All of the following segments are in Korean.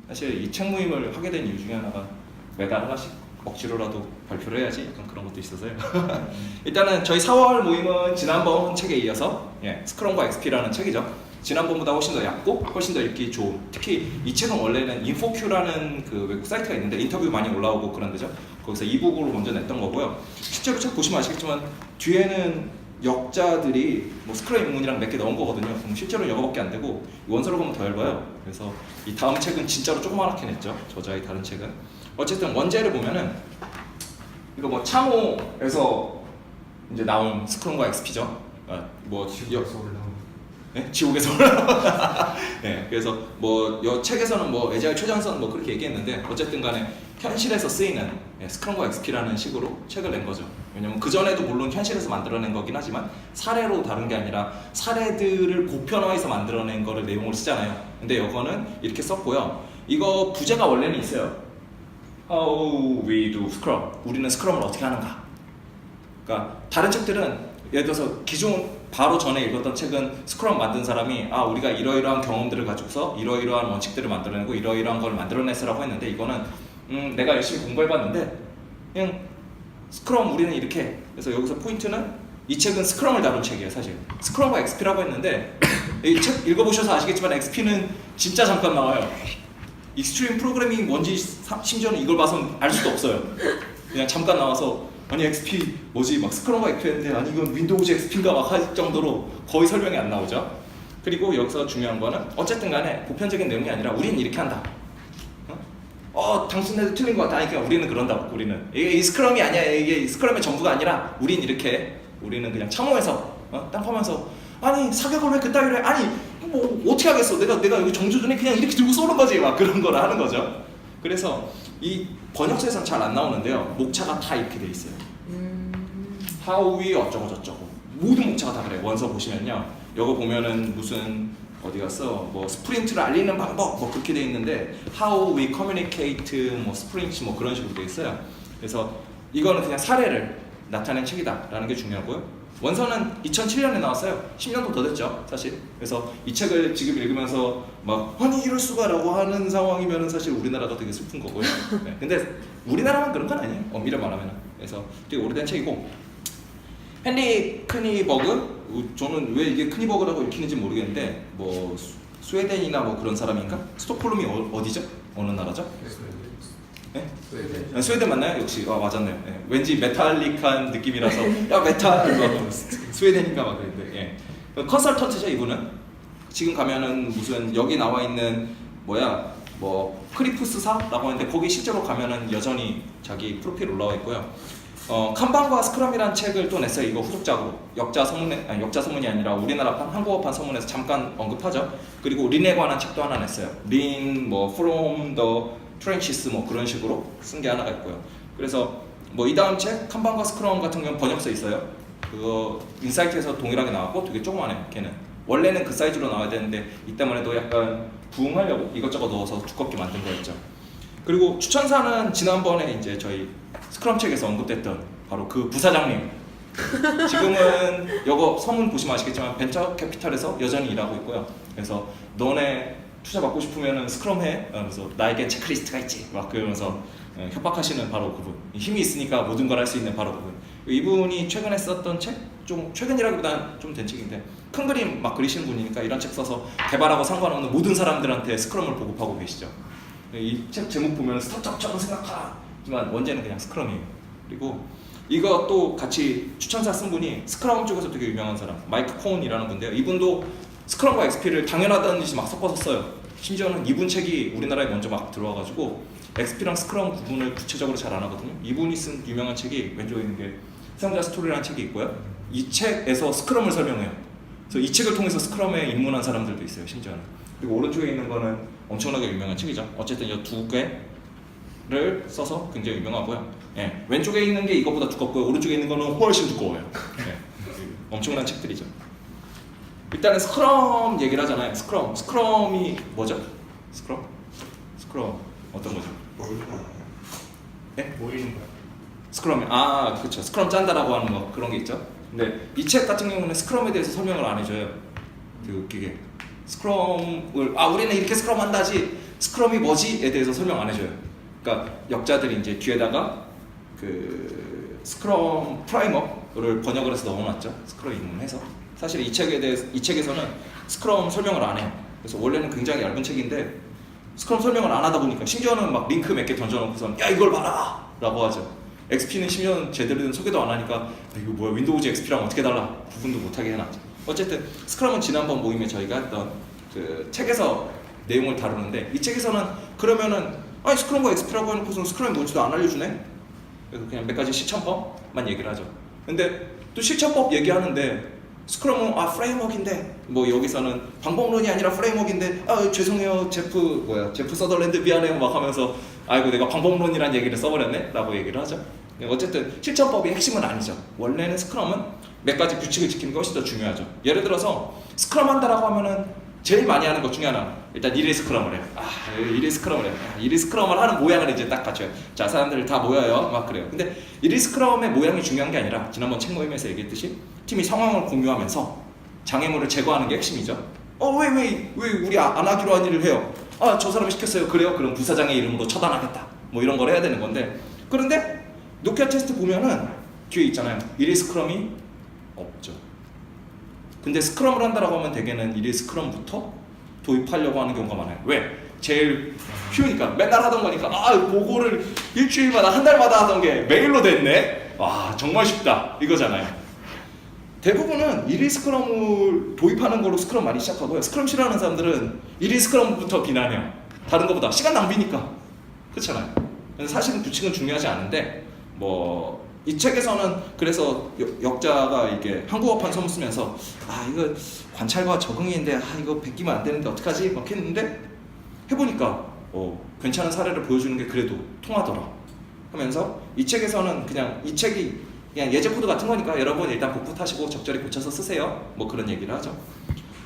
사실 이 책 모임을 하게 된 이유 중에 하나가 매달 하나씩 억지로라도 발표를 해야지 약간 그런 것도 있어서요. 일단은 저희 4월 모임은 지난번 책에 이어서 스크럼과 XP라는 책이죠. 지난번보다 훨씬 더 얇고 훨씬 더 읽기 좋은, 특히 이 책은 원래는 인포큐라는 그 외국 사이트가 있는데 인터뷰 많이 올라오고 그런 데죠. 거기서 이북으로 먼저 냈던 거고요. 실제로 책 보시면 아시겠지만 뒤에는 역자들이 뭐 스크럼 입문이랑 몇 개 넣은 거거든요. 그럼 실제로는 이거밖에 안 되고 원서로 보면 더 얇아요. 그래서 이 다음 책은 진짜로 조그맣게 냈죠. 저자의 다른 책은. 어쨌든 원제를 보면은 이거 뭐 참호에서 이제 나온 스크럼과 XP죠. 뭐 지옥에서 올라온. 네? 지옥에서 올라온. 네, 그래서 뭐 이 책에서는 뭐 애자일 최전선 뭐 그렇게 얘기했는데 어쨌든 간에 현실에서 쓰이는 스크럼과 XP라는 식으로 책을 낸 거죠. 왜냐면 그 전에도 물론 현실에서 만들어낸 거긴 하지만 사례로 다룬 게 아니라 사례들을 보편화해서 만들어낸 거를 내용을 쓰잖아요. 근데 이거는 이렇게 썼고요. 이거 부제가 원래는 있어요. How we do Scrum. 우리는 스크럼을 어떻게 하는가. 그러니까 다른 책들은 예를 들어서 기존 바로 전에 읽었던 책은 스크럼 만든 사람이 우리가 이러이러한 경험들을 가지고서 이러이러한 원칙들을 만들어내고 이러이러한 걸 만들어냈으라고 했는데 이거는 내가 열심히 공부해봤는데 그냥 스크럼 우리는 이렇게. 그래서 여기서 포인트는 이 책은 스크럼을 다룬 책이에요. 사실 스크럼과 XP라고 했는데 이 책 읽어보셔서 아시겠지만 XP는 진짜 잠깐 나와요. 익스트림 프로그래밍 뭔지 심지어는 이걸 봐서는 알 수도 없어요. 그냥 잠깐 나와서 아니 XP 뭐지 막 스크럼과 XP 했는데 아니 이건 윈도우즈 XP인가 막 할 정도로 거의 설명이 안 나오죠. 그리고 여기서 중요한 거는 어쨌든 간에 보편적인 내용이 아니라 우리는 이렇게 한다. 당신네도 틀린 것 같다. 아니 그냥 우리는 그런다. 우리는 이게 스크럼이 아니야. 이게 스크럼의 전부가 아니라 우린 이렇게. 우리는 그냥 참호해서 땅 파면서 아니 사격을 왜 그따위로 해. 아니 뭐 어떻게 하겠어. 내가 여기 정조준에 그냥 이렇게 들고 쏘는 거지. 막 그런 거를 하는 거죠. 그래서 이 번역서에서는 잘 안 나오는데요. 목차가 다 이렇게 돼 있어요. How we 어쩌고 저쩌고 모든 목차가 다 그래요. 원서 보시면요. 이거 보면은 무슨 어디 갔어? 뭐 스프린트를 알리는 방법 뭐 그렇게 돼 있는데 How we communicate 뭐 스프린트 뭐 그런 식으로 돼 있어요. 그래서 이거는 그냥 사례를 나타낸 책이다라는 게 중요하고요. 원서는 2007년에 나왔어요. 10년도 더 됐죠, 사실. 그래서 이 책을 지금 읽으면서 막 아니 이럴 수가라고 하는 상황이면은 사실 우리나라가 되게 슬픈 거고요. 네. 근데 우리나라만 그런 건 아니에요. 엄밀히 말하면. 그래서 되게 오래된 책이고 헨리 크니버그, 저는 왜 이게 크니버그라고 읽히는지 모르겠는데 뭐 스웨덴이나 뭐 그런 사람인가? 스톡홀름이 어디죠? 어느 나라죠? 네? 스웨덴 맞나요? 역시 맞았네요. 네. 왠지 메탈릭한 느낌이라서 야 메탈 스웨덴인가 막 그랬는데 컨설턴트죠 이분은. 지금 가면은 무슨 여기 나와 있는 뭐 크리프스사라고 하는데 거기 실제로 가면은 여전히 자기 프로필 올라와 있고요. 칸반과 스크럼이라는 책을 또 냈어요. 이거 후속작으로 역자 서문이 아니라 우리나라판 한국어판 서문에서 잠깐 언급하죠. 그리고 린에 관한 책도 하나 냈어요. 린 뭐 From the Trenches 뭐 그런 식으로 쓴 게 하나가 있고요. 그래서 뭐 이 다음 책 칸반과 스크럼 같은 경우는 번역서 있어요. 그거 인사이트에서 동일하게 나왔고 되게 조그만해요. 걔는 원래는 그 사이즈로 나와야 되는데 이때만 해도 약간 부응하려고 이것저것 넣어서 두껍게 만든 거였죠. 그리고 추천사는 지난번에 이제 저희 스크럼 책에서 언급됐던 바로 그 부사장님. 지금은 이거 서문 보시면 아시겠지만 벤처 캐피탈에서 여전히 일하고 있고요. 그래서 너네 투자 받고 싶으면은 스크럼 해. 그래서 나에게 체크리스트가 있지. 막 그러면서 협박하시는 바로 그분. 힘이 있으니까 모든 걸 할 수 있는 바로 그분. 이분이 최근에 썼던 책, 좀 최근이라기보다는 좀 된 책인데 큰 그림 막 그리시는 분이니까 이런 책 써서 개발하고 상관없는 모든 사람들한테 스크럼을 보급하고 계시죠. 이 책 제목 보면 스타트업처럼 생각하지만 원제는 그냥 스크럼이에요. 그리고 이것도 같이 추천사 쓴 분이 스크럼 쪽에서 되게 유명한 사람 마이크 코온이라는 분인데요. 이분도 스크럼과 XP를 당연하다는 듯이 막 섞어서 써요. 심지어는 이분 책이 우리나라에 먼저 막 들어와가지고 XP랑 스크럼 구분을 구체적으로 잘 안 하거든요. 이분이 쓴 유명한 책이 왼쪽에 있는 게 사용자 스토리라는 책이 있고요. 이 책에서 스크럼을 설명해요. 그래서 이 책을 통해서 스크럼에 입문한 사람들도 있어요. 심지어는. 그리고 오른쪽에 있는 거는 엄청나게 유명한 책이죠. 어쨌든 이 두 개를 써서 굉장히 유명하고요. 왼쪽에 있는 게 이것보다 두껍고요. 오른쪽에 있는 거는 훨씬 두꺼워요. 엄청난 책들이죠. 일단은 스크럼 얘기를 하잖아요. 스크럼이 뭐죠? 스크럼 어떤 거죠? 모이는 거야. 스크럼이 그렇죠. 스크럼 짠다라고 하는 거 그런 게 있죠. 근데 이 책 같은 경우는 스크럼에 대해서 설명을 안 해줘요. 되게 웃기게. 스크럼을 우리는 이렇게 스크럼 한다지 스크럼이 뭐지에 대해서 설명 안 해줘요. 그러니까 역자들이 이제 뒤에다가 그 스크럼 프라이머를 번역을 해서 넣어놨죠. 스크럼 입문해서 사실 이 책에서는 스크럼 설명을 안 해요. 그래서 원래는 굉장히 얇은 책인데 스크럼 설명을 안 하다 보니까 심지어는 막 링크 몇 개 던져놓고서 야 이걸 봐라 라고 하죠. XP는 심지어는 제대로 된 소개도 안 하니까 이거 뭐야 위도우즈 XP랑 어떻게 달라 구분도 못하게 해놨죠. 어쨌든 스크럼은 지난번 모임에 저희가 했던 그 책에서 내용을 다루는데 이 책에서는 그러면은 아니 스크럼과 XP라고 해놓고서 스크럼이 뭔지도 안 알려주네? 그래서 그냥 몇 가지 실천법만 얘기를 하죠. 근데 또 실천법 얘기하는데 스크럼은 프레임워크인데 뭐 여기서는 방법론이 아니라 프레임워크인데 죄송해요 제프 서덜랜드 미안해요 막 하면서 아이고 내가 방법론이란 얘기를 써버렸네 라고 얘기를 하죠. 어쨌든 실천법이 핵심은 아니죠. 원래는 스크럼은 몇 가지 규칙을 지키는 것이 더 중요하죠. 예를 들어서 스크럼 한다라고 하면은 제일 많이 하는 것 중에 하나 일단 1일 스크럼을 해요. 1일 스크럼을 해요. 1일 스크럼을 하는 모양을 이제 딱 갖춰요. 자 사람들 다 모여요 막 그래요. 근데 1일 스크럼의 모양이 중요한 게 아니라 지난번 책 모임에서 얘기했듯이 팀이 상황을 공유하면서 장애물을 제거하는 게 핵심이죠. 왜 우리 안 하기로 한 일을 해요? 저 사람이 시켰어요. 그래요? 그럼 부사장의 이름으로 처단하겠다. 뭐 이런 걸 해야 되는 건데 그런데 노키아 테스트 보면은 뒤에 있잖아요. 1일 스크럼이 없죠. 근데 스크럼을 한다라고 하면 대개는 1일 스크럼부터 도입하려고 하는 경우가 많아요. 왜? 제일 쉬우니까 맨날 하던 거니까 보고를 일주일마다 한 달마다 하던 게 메일로 됐네? 와 정말 쉽다 이거잖아요. 대부분은 1일 스크럼을 도입하는 걸로 스크럼 많이 시작하고요. 스크럼 싫어하는 사람들은 1일 스크럼부터 비난해요. 다른 것보다 시간 낭비니까 그렇잖아요. 사실은 규칙은 중요하지 않은데 뭐 이 책에서는 그래서 역자가 이게 한국어판 서문 쓰면서 이거 관찰과 적응인데 이거 베끼면 안 되는데 어떡하지? 막 했는데 해보니까 괜찮은 사례를 보여주는 게 그래도 통하더라 하면서 이 책에서는 그냥 이 책이 그냥 예제 코드 같은 거니까 여러분 일단 복붙 하시고 적절히 고쳐서 쓰세요 뭐 그런 얘기를 하죠.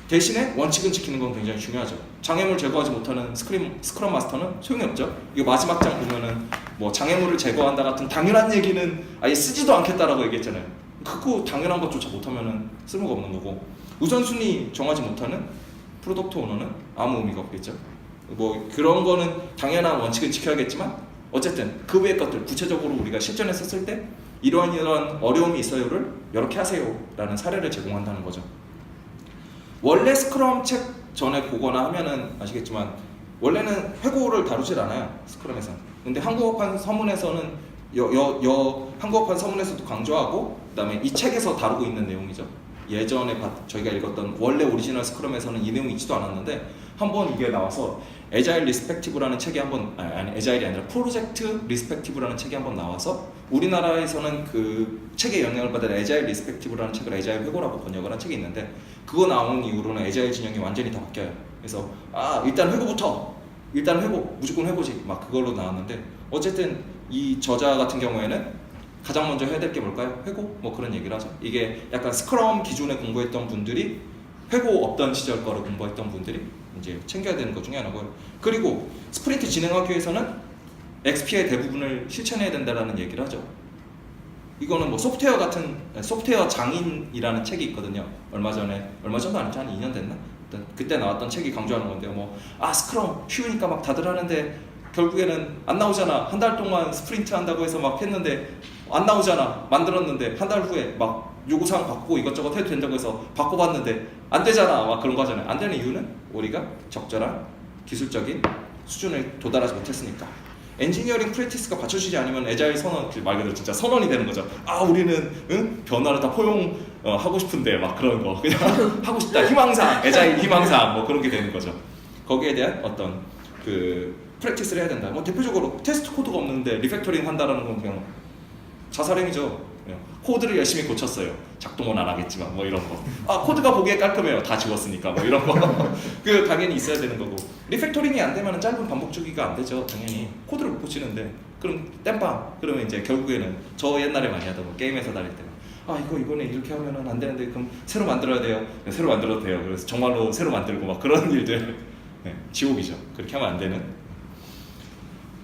대신에 원칙은 지키는 건 굉장히 중요하죠. 장애물 제거하지 못하는 스크럼 마스터는 소용이 없죠. 이거 마지막 장 보면은 뭐 장애물을 제거한다 같은 당연한 얘기는 아예 쓰지도 않겠다라고 얘기했잖아요. 그거 당연한 것조차 못하면은 쓸모가 없는 거고 우선순위 정하지 못하는 프로덕트 오너는 아무 의미가 없겠죠. 뭐 그런 거는 당연한 원칙은 지켜야겠지만 어쨌든 그 외의 것들 구체적으로 우리가 실전에 썼을 때 이러한 어려움이 있어요를 이렇게 하세요 라는 사례를 제공한다는 거죠. 원래 스크럼 책 전에 보거나 하면은 아시겠지만 원래는 회고를 다루질 않아요 스크럼에서. 근데 한국어판 서문에서는 한국어판 서문에서도 강조하고 그다음에 이 책에서 다루고 있는 내용이죠. 예전에 저희가 읽었던 원래 오리지널 스크럼에서는 이 내용이 있지도 않았는데 한번 이게 나와서 에자일 리스펙티브라는 책이 아니 에자일이 아니라 프로젝트 리스펙티브라는 책이 한번 나와서 우리나라에서는 그 책의 영향을 받은 에자일 리스펙티브라는 책을 에자일 회고라고 번역을 한 책이 있는데 그거 나온 이후로는 에자일 진영이 완전히 다 바뀌어요. 그래서 일단 회고부터 일단 회고 무조건 회고지 막 그걸로 나왔는데 어쨌든 이 저자 같은 경우에는 가장 먼저 해야 될 게 뭘까요? 회고? 뭐 그런 얘기를 하죠. 이게 약간 스크럼 기존에 공부했던 분들이 회고 없던 시절 거를 공부했던 분들이 이제 챙겨야 되는 것 중에 하나고요. 그리고 스프린트 진행하기 위해서는 XP의 대부분을 실천해야 된다라는 얘기를 하죠. 이거는 뭐 소프트웨어 장인이라는 책이 있거든요. 얼마 전도 아니죠. 한 2년 됐나? 그때 나왔던 책이 강조하는 건데요. 스크럼 쉬우니까 막 다들 하는데 결국에는 안 나오잖아. 한 달 동안 스프린트 한다고 해서 막 했는데 안 나오잖아. 만들었는데 한 달 후에 막 요구사항 바꾸고 이것저것 해도 된다고 해서 바꿔봤는데 안 되잖아. 막 그런 거잖아요. 안 되는 이유는 우리가 적절한 기술적인 수준을 도달하지 못했으니까. 엔지니어링 프랙티스가 받쳐주지 않으면 에자일 선언, 말 그대로 진짜 선언이 되는 거죠. 우리는 변화를 다 포용하고 싶은데 막 그런 거 그냥 하고 싶다. 희망사항, 에자일 희망사항 뭐 그런 게 되는 거죠. 거기에 대한 어떤 그 프랙티스를 해야 된다. 뭐 대표적으로 테스트 코드가 없는데 리팩토링 한다라는 건 그냥 자살행위죠. 코드를 열심히 고쳤어요. 작동은 안 하겠지만 뭐 이런 거. 코드가 보기에 깔끔해요. 다 지웠으니까 뭐 이런 거. 그 당연히 있어야 되는 거고. 리팩토링이 안 되면 짧은 반복 주기가 안 되죠. 당연히 코드를 못 고치는데 그럼 땜빵. 그러면 이제 결국에는 저 옛날에 많이 하던 거 게임에서 다닐 때는 이번에 이렇게 하면은 안 되는데 그럼 새로 만들어야 돼요. 네, 새로 만들어도 돼요. 그래서 정말로 새로 만들고 막 그런 일들. 네, 지옥이죠. 그렇게 하면 안 되는.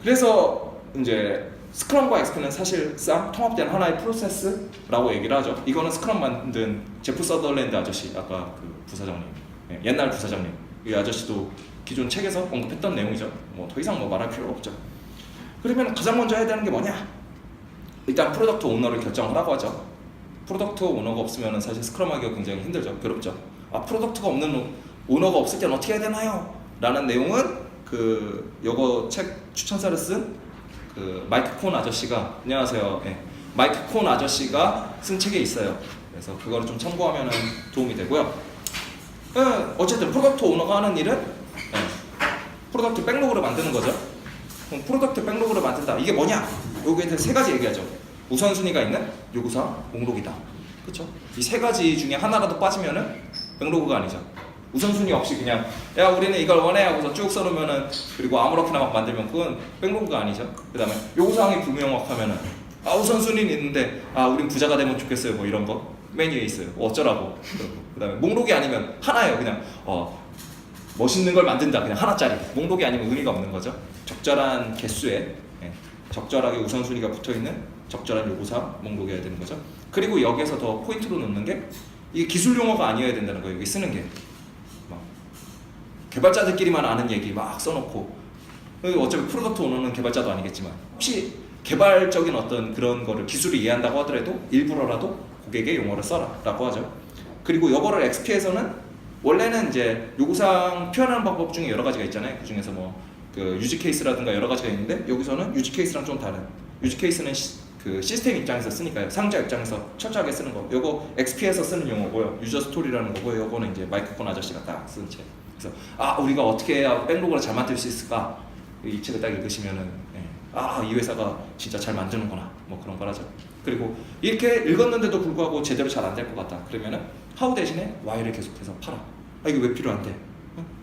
그래서 이제 스크럼과 엑스프는 사실상 통합된 하나의 프로세스라고 얘기를 하죠. 이거는 스크럼 만든 제프 서덜랜드 아저씨, 아까 그 부사장님, 옛날 부사장님 이 아저씨도 기존 책에서 언급했던 내용이죠. 뭐 더 이상 뭐 말할 필요가 없죠. 그러면 가장 먼저 해야 되는 게 뭐냐? 일단 프로덕트 오너를 결정하라고 하죠. 프로덕트 오너가 없으면 사실 스크럼 하기가 굉장히 힘들죠. 괴롭죠. 프로덕트가 없는 오너가 없을 때는 어떻게 해야 되나요? 라는 내용은 요거 책 추천사를 쓴 마이크 콘 아저씨가, 안녕하세요. 네. 마이크 콘 아저씨가 쓴 책에 있어요. 그래서 그거를 좀 참고하면 도움이 되고요. 어쨌든 프로덕트 오너가 하는 일은 프로덕트 백로그를 만드는 거죠. 그럼 프로덕트 백로그를 만든다. 이게 뭐냐? 여기에 대해서 세 가지 얘기하죠. 우선순위가 있는 요구사항 목록이다. 그렇죠? 이 세 가지 중에 하나라도 빠지면은 백로그가 아니죠. 우선순위 없이 그냥 야 우리는 이걸 원해 하고서 쭉 써놓으면은, 그리고 아무렇게나 막 만들면 그건 백로그가 아니죠. 그 다음에 요구사항이 불명확하면은 우선순위는 있는데 우린 부자가 되면 좋겠어요 뭐 이런 거 메뉴에 있어요. 어쩌라고. 그 다음에 목록이 아니면 하나예요. 그냥 멋있는 걸 만든다. 그냥 하나짜리. 목록이 아니면 의미가 없는 거죠. 적절한 개수에 적절하게 우선순위가 붙어있는 적절한 요구사항 목록이어야 되는 거죠. 그리고 여기에서 더 포인트로 놓는 게 이게 기술 용어가 아니어야 된다는 거예요. 여기 쓰는 게 막 개발자들끼리만 아는 얘기 막 써놓고, 어차피 프로덕트 오너는 개발자도 아니겠지만 혹시 개발적인 어떤 그런 거를 기술을 이해한다고 하더라도 일부러라도 고객의 용어를 써라 라고 하죠. 그리고 이거를 XP에서는 원래는 이제 요구사항 표현하는 방법 중에 여러 가지가 있잖아요. 그 중에서 뭐 유지 케이스라든가 여러 가지가 있는데, 여기서는 유지 케이스랑 좀 다른, 유지 케이스는 시스템 입장에서 쓰니까요. 사용자 입장에서 철저하게 쓰는 거. 요거 XP에서 쓰는 용어고요. 유저 스토리라는 거고, 요거는 이제 마이크 콘 아저씨가 딱 쓴 책. 그래서 우리가 어떻게 해야 백로그를 잘 만들 수 있을까? 이 책을 딱 읽으시면은 이 회사가 진짜 잘 만드는구나 뭐 그런 걸 하죠. 그리고 이렇게 읽었는데도 불구하고 제대로 잘 안 될 것 같다. 그러면은 how 대신에 why를 계속해서 팔아. 이게 왜 필요한데?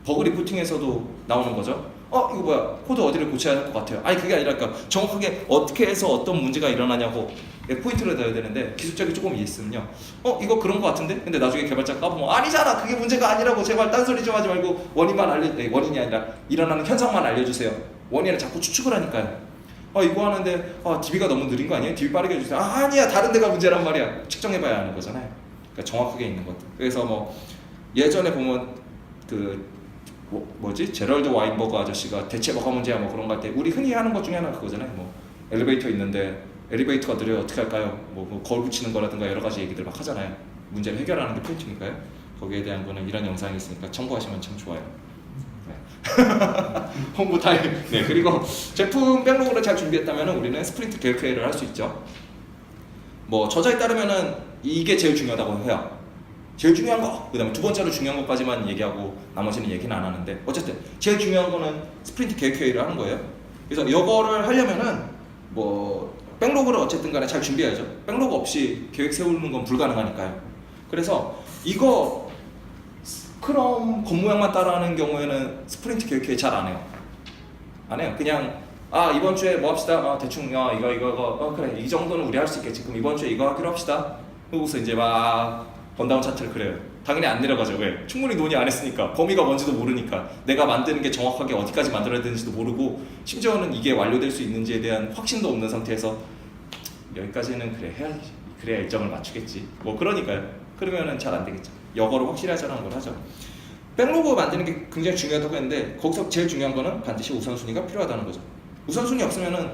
버그 리포팅에서도 나오는 거죠. 이거 뭐야? 코드 어디를 고쳐야 할 것 같아요. 그게 아니라 그러니까 정확하게 어떻게 해서 어떤 문제가 일어나냐고 포인트를 넣어야 되는데, 기술적이 조금 이해했으면요. 이거 그런 것 같은데? 근데 나중에 개발자가 까보면 아니잖아. 그게 문제가 아니라고. 제발 딴소리 좀 하지 말고 원인이 아니라 일어나는 현상만 알려주세요. 원인을 자꾸 추측을 하니까요. 이거 하는데 DB가 너무 느린 거 아니에요? DB 빠르게 해주세요. 아니야. 다른 데가 문제란 말이야. 측정해봐야 하는 거잖아요. 그러니까 정확하게 있는 것들. 그래서 뭐 예전에 보면 제럴드 와인버그 아저씨가 대체 뭐가 문제야 뭐 그런 거 할 때 우리 흔히 하는 것 중에 하나 그거잖아요. 뭐 엘리베이터 있는데 엘리베이터가 느려요. 어떻게 할까요? 뭐 거울 붙이는 거라든가 여러 가지 얘기들 막 하잖아요. 문제를 해결하는 게 포인트니까요. 거기에 대한 거는 이런 영상이 있으니까 참고하시면 참 좋아요. 홍보 타임. 그리고 제품 백로그를 잘 준비했다면 우리는 스프린트 계획 회의를 할 수 있죠. 뭐 저자에 따르면은 이게 제일 중요하다고 해요. 제일 중요한 거, 그 다음에 두 번째로 중요한 것까지만 얘기하고 나머지는 얘기는 안 하는데, 어쨌든 제일 중요한 거는 스프린트 계획 회의를 하는 거예요. 그래서 이거를 하려면은 뭐 백로그를 어쨌든 간에 잘 준비해야죠. 백로그 없이 계획 세우는 건 불가능하니까요. 그래서 이거 스크럼 겉모양만 따라하는 경우에는 스프린트 계획 회의 잘 안 해요. 안 해요. 그냥 이번 주에 뭐 합시다. 대충 이거 그래 이 정도는 우리 할 수 있겠지. 그럼 이번 주에 이거 하기로 합시다. 그러고서 이제 막 번다운 차트를 그려요. 당연히 안 내려가죠. 왜? 충분히 논의 안 했으니까. 범위가 뭔지도 모르니까. 내가 만드는 게 정확하게 어디까지 만들어야 되는지도 모르고, 심지어는 이게 완료될 수 있는지에 대한 확신도 없는 상태에서 여기까지는 해야지. 그래야 일정을 맞추겠지. 뭐 그러니까요. 그러면은 잘 안 되겠죠. 여거를 확실히 하자는 걸 하죠. 백로그 만드는 게 굉장히 중요하다고 했는데, 거기서 제일 중요한 거는 반드시 우선순위가 필요하다는 거죠. 우선순위 없으면은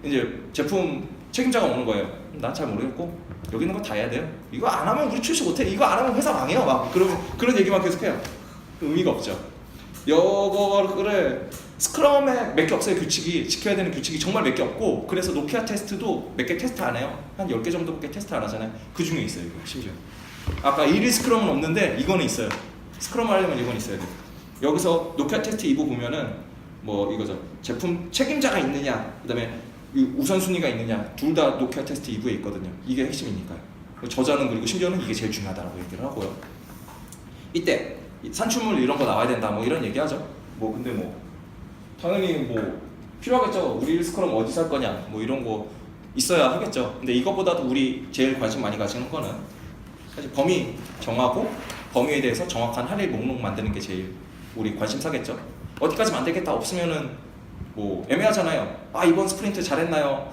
이제 제품 책임자가 오는 거예요. 나 잘 모르겠고 여기 있는 거 다 해야 돼요. 이거 안 하면 우리 출시 못해. 이거 안 하면 회사 망해요. 막 그런 얘기만 계속해요. 의미가 없죠. 이거를 스크럼에 몇 개 없어요. 규칙이 지켜야 되는 규칙이 정말 몇 개 없고, 그래서 노키아 테스트도 몇 개 테스트 안 해요. 한 10개 정도밖에 테스트 안 하잖아요. 그 중에 있어요. 이거 심지어 아까 1위 스크럼은 없는데 이거는 있어요. 스크럼 하려면 이건 있어야 돼요. 여기서 노키아 테스트 2부 보면은 뭐 이거죠. 제품 책임자가 있느냐, 그 다음에 우선순위가 있느냐, 둘 다 노키아 테스트 2부에 있거든요. 이게 핵심이니까요. 저자는 그리고 심지어는 이게 제일 중요하다고 얘기를 하고요. 이때 산출물 이런 거 나와야 된다 뭐 이런 얘기하죠. 뭐 근데 뭐 당연히 뭐 필요하겠죠. 우리 스크럼 어디서 할 거냐 뭐 이런 거 있어야 하겠죠. 근데 이것보다도 우리 제일 관심 많이 가지는 거는 사실 범위 정하고 범위에 대해서 정확한 할일 목록 만드는 게 제일 우리 관심사겠죠. 어디까지 만들겠다 없으면은 뭐 애매하잖아요. 이번 스프린트 잘했나요?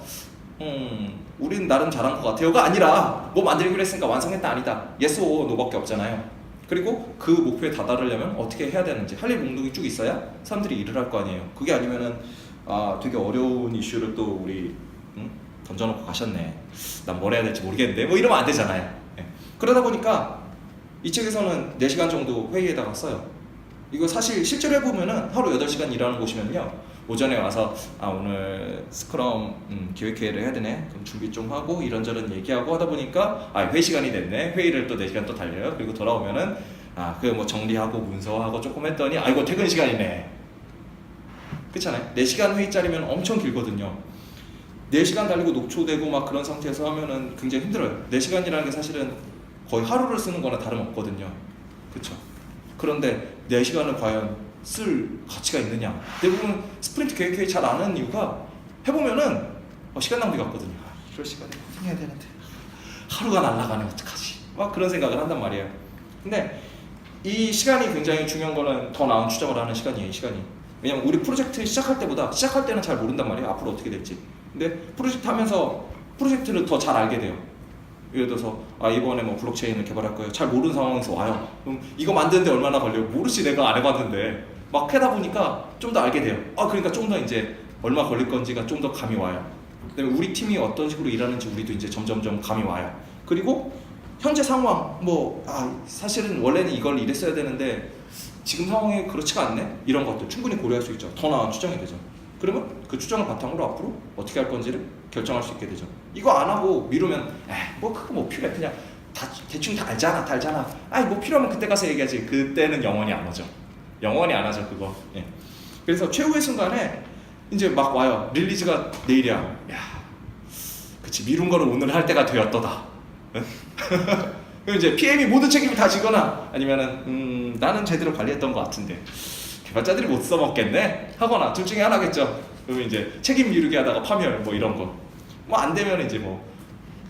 우린 나름 잘한 것 같아요가 아니라 뭐 만들기로 했으니까 완성했다 아니다. yes or no밖에 없잖아요. 그리고 그 목표에 다다르려면 어떻게 해야 되는지 할 일 목록이 쭉 있어야 사람들이 일을 할 거 아니에요. 그게 아니면은 되게 어려운 이슈를 또 우리 던져놓고 가셨네. 난 뭘 해야 될지 모르겠는데 뭐 이러면 안 되잖아요. 예. 그러다 보니까 이 책에서는 4시간 정도 회의에다가 써요. 이거 사실 실제로 해보면은 하루 8시간 일하는 곳이면요, 오전에 와서 오늘 스크럼 기획회의를 해야 되네, 그럼 준비 좀 하고 이런저런 얘기하고 하다 보니까 회의 시간이 됐네, 회의를 또 4시간 또 달려요. 그리고 돌아오면은 그 뭐 정리하고 문서하고 조금 했더니 이거 퇴근 시간이네. 그렇잖아요. 4시간 회의짜리면 엄청 길거든요. 4시간 달리고 녹초되고 막 그런 상태에서 하면은 굉장히 힘들어요. 4시간이라는 게 사실은 거의 하루를 쓰는 거나 다름없거든요. 그렇죠? 그런데 4시간을 과연 쓸 가치가 있느냐? 대부분 스프린트 계획회의 잘 안 하는 이유가 해보면은 시간 낭비 같거든요. 이럴 시간에 고생해야 되는데 하루가 날아가네, 어떡하지? 막 그런 생각을 한단 말이에요. 근데 이 시간이 굉장히 중요한 거는 더 나은 추정을 하는 시간이에요. 이 시간이. 왜냐면 우리 프로젝트 시작할 때는 잘 모른단 말이에요. 앞으로 어떻게 될지. 근데 프로젝트 하면서 프로젝트를 더 잘 알게 돼요. 예를 들어서 이번에 뭐 블록체인을 개발할 거예요. 잘 모르는 상황에서 와요. 그럼 이거 만드는데 얼마나 걸려요? 모르지, 내가 안 해봤는데. 막 하다 보니까 좀 더 알게 돼요. 그러니까 좀 더 이제 얼마 걸릴 건지가 좀 더 감이 와요. 그다음에 우리 팀이 어떤 식으로 일하는지 우리도 이제 점점점 감이 와요. 그리고 현재 상황, 사실은 원래는 이걸 이랬어야 되는데 지금 상황이 그렇지가 않네? 이런 것도 충분히 고려할 수 있죠. 더 나은 추정이 되죠. 그러면 그 추정을 바탕으로 앞으로 어떻게 할 건지를 결정할 수 있게 되죠. 이거 안 하고 미루면 그거 뭐 필요해, 그냥 대충 다 알잖아. 뭐 필요하면 그때 가서 얘기하지. 그때는 영원히 안 오죠. 영원히 안 하죠, 그거. 예. 그래서 최후의 순간에 이제 막 와요. 릴리즈가 내일이야. 야, 그치, 미룬 거를 오늘 할 때가 되었더다. 그럼 이제 PM이 모든 책임을 다 지거나 아니면은 나는 제대로 관리했던 것 같은데 개발자들이 못 써먹겠네 하거나 둘 중에 하나겠죠. 그러면 이제 책임 미루기 하다가 파멸 뭐 이런 거 뭐 안 되면 이제 뭐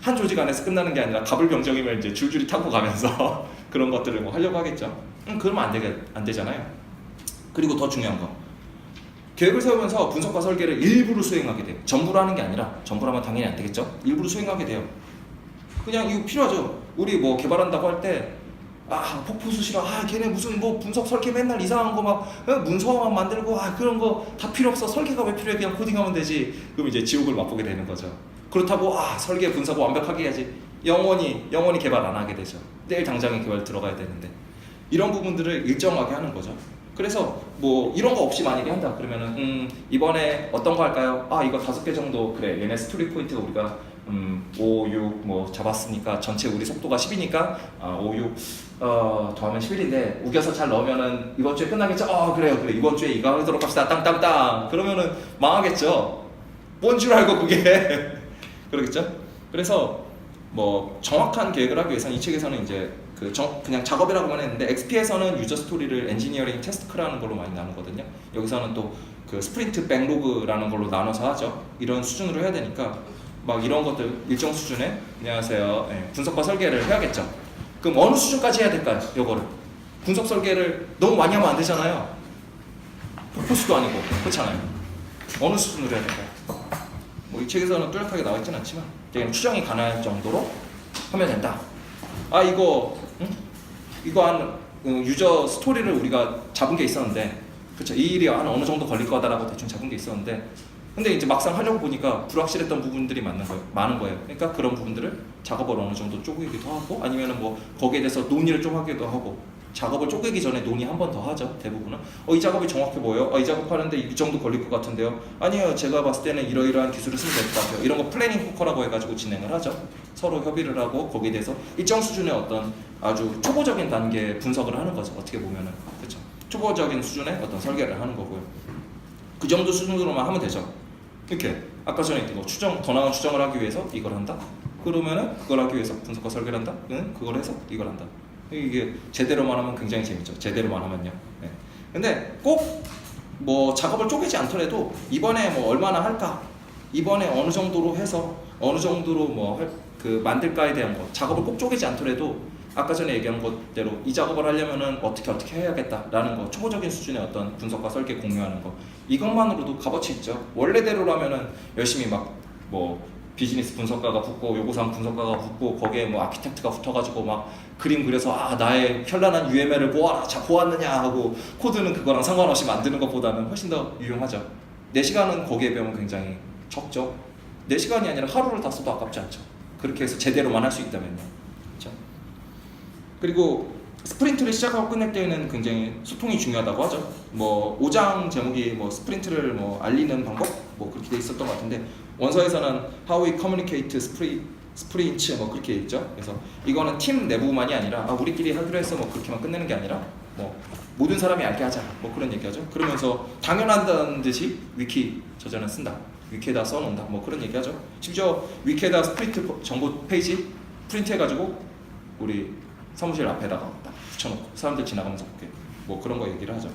한 조직 안에서 끝나는 게 아니라 가불병정이면 이제 줄줄이 타고 가면서 그런 것들을 뭐 하려고 하겠죠. 그러면 안 되잖아요. 그리고 더 중요한 거, 계획을 세우면서 분석과 설계를 일부러 수행하게 돼요. 전부로 하는 게 아니라, 전부로 하면 당연히 안 되겠죠. 일부러 수행하게 돼요. 그냥 이거 필요하죠. 우리 뭐 개발한다고 할 때 폭포수 싫어. 걔네 무슨 뭐 분석 설계 맨날 이상한 거 막 문서만 만들고 그런 거 다 필요 없어. 설계가 왜 필요해? 그냥 코딩하면 되지. 그럼 이제 지옥을 맛보게 되는 거죠. 그렇다고 설계 분석 완벽하게 해야지. 영원히 개발 안 하게 되죠. 내일 당장에 개발 들어가야 되는데 이런 부분들을 일정하게 하는 거죠. 그래서 뭐 이런 거 없이 만약에 한다 그러면은 이번에 어떤 거 할까요? 이거 5개 정도, 그래, 얘네 스토리 포인트가 우리가 5, 6 뭐 잡았으니까 전체 우리 속도가 10이니까 5, 6 더하면 11인데 우겨서 잘 넣으면은 이번 주에 끝나겠죠? 그래요. 이번 주에 이거 하도록 합시다. 땅땅땅. 그러면은 망하겠죠. 뭔 줄 알고 그게 그러겠죠? 그래서 뭐 정확한 계획을 하기 위해서는 이 책에서는 이제 그냥 작업이라고만 했는데 XP에서는 유저 스토리를 엔지니어링 테스트라는 걸로 많이 나누거든요. 여기서는 또 그 스프린트 백로그라는 걸로 나눠서 하죠. 이런 수준으로 해야 되니까 막 이런 것들 일정 수준의 안녕하세요. 분석과 설계를 해야겠죠. 그럼 어느 수준까지 해야 될까요? 요거를 분석 설계를 너무 많이 하면 안 되잖아요. 폭포수도 아니고 그렇잖아요. 어느 수준으로 해야 될까요? 뭐 이 책에서는 뚜렷하게 나와 있지는 않지만 그냥 추정이 가능할 정도로 하면 된다. 이거 한 유저 스토리를 우리가 잡은 게 있었는데, 그쵸, 이 일이 한 어느 정도 걸릴 거다라고 대충 잡은 게 있었는데, 근데 이제 막상 하려고 보니까 불확실했던 부분들이 많은 거예요. 그러니까 그런 부분들을 작업을 어느 정도 쪼개기도 하고, 아니면은 뭐 거기에 대해서 논의를 좀 하기도 하고, 작업을 쪼개기 전에 논의 한 번 더 하죠. 대부분은 이 작업이 정확해 보여요. 이 작업하는데 이 정도 걸릴 것 같은데요. 아니요, 제가 봤을 때는 이러이러한 기술을 쓰면 될 것 같아요. 이런 거 플래닝 포커라고 해가지고 진행을 하죠. 서로 협의를 하고 거기에 대해서 일정 수준의 어떤 아주 초보적인 단계 분석을 하는 거죠. 어떻게 보면은, 그렇죠. 초보적인 수준의 어떤 설계를 하는 거고요. 그 정도 수준으로만 하면 되죠. 이렇게 아까 전에 얘기한 거 더 나은 추정을 하기 위해서 이걸 한다. 그러면은 그걸 하기 위해서 분석과 설계를 한다. 그걸 해서 이걸 한다. 이게 제대로만 하면 굉장히 재밌죠. 제대로만 하면요. 네. 근데 꼭 뭐 작업을 쪼개지 않더라도 이번에 뭐 얼마나 할까, 이번에 어느 정도로 해서 어느 정도로 만들까에 대한 거, 작업을 꼭 쪼개지 않더라도 아까 전에 얘기한 것대로 이 작업을 하려면은 어떻게 해야겠다라는 거, 초보적인 수준의 어떤 분석과 설계 공유하는 거, 이것만으로도 값어치 있죠. 원래대로라면은 열심히 비즈니스 분석가가 붙고 요구사항 분석가가 붙고 거기에 뭐 아키텍트가 붙어가지고 막 그림 그려서 아 나의 현란한 UML을 보아라 자 보았느냐 하고 코드는 그거랑 상관없이 만드는 것보다는 훨씬 더 유용하죠. 4시간은 거기에 비하면 굉장히 적죠. 4시간이 아니라 하루를 다 써도 아깝지 않죠. 그렇게 해서 제대로만 할 수 있다면요. 그렇죠? 그리고 스프린트를 시작하고 끝낼 때는 굉장히 소통이 중요하다고 하죠. 뭐 5장 제목이 뭐 스프린트를 뭐 알리는 방법 뭐 그렇게 돼 있었던 것 같은데 원서에서는 How we communicate sprints 뭐 그렇게 있죠. 그래서 이거는 팀 내부만이 아니라 아 우리끼리 하기로 해서 뭐 그렇게만 끝내는 게 아니라 뭐 모든 사람이 알게 하자 뭐 그런 얘기하죠. 그러면서 당연하다는 듯이 위키 저자는 쓴다. 위키에다 써놓는다 뭐 그런 얘기하죠. 심지어 위키에다 스프린트 정보 페이지 프린트해가지고 우리 사무실 앞에다가 딱 붙여놓고 사람들 지나가면서 볼게 뭐 그런 거 얘기를 하죠.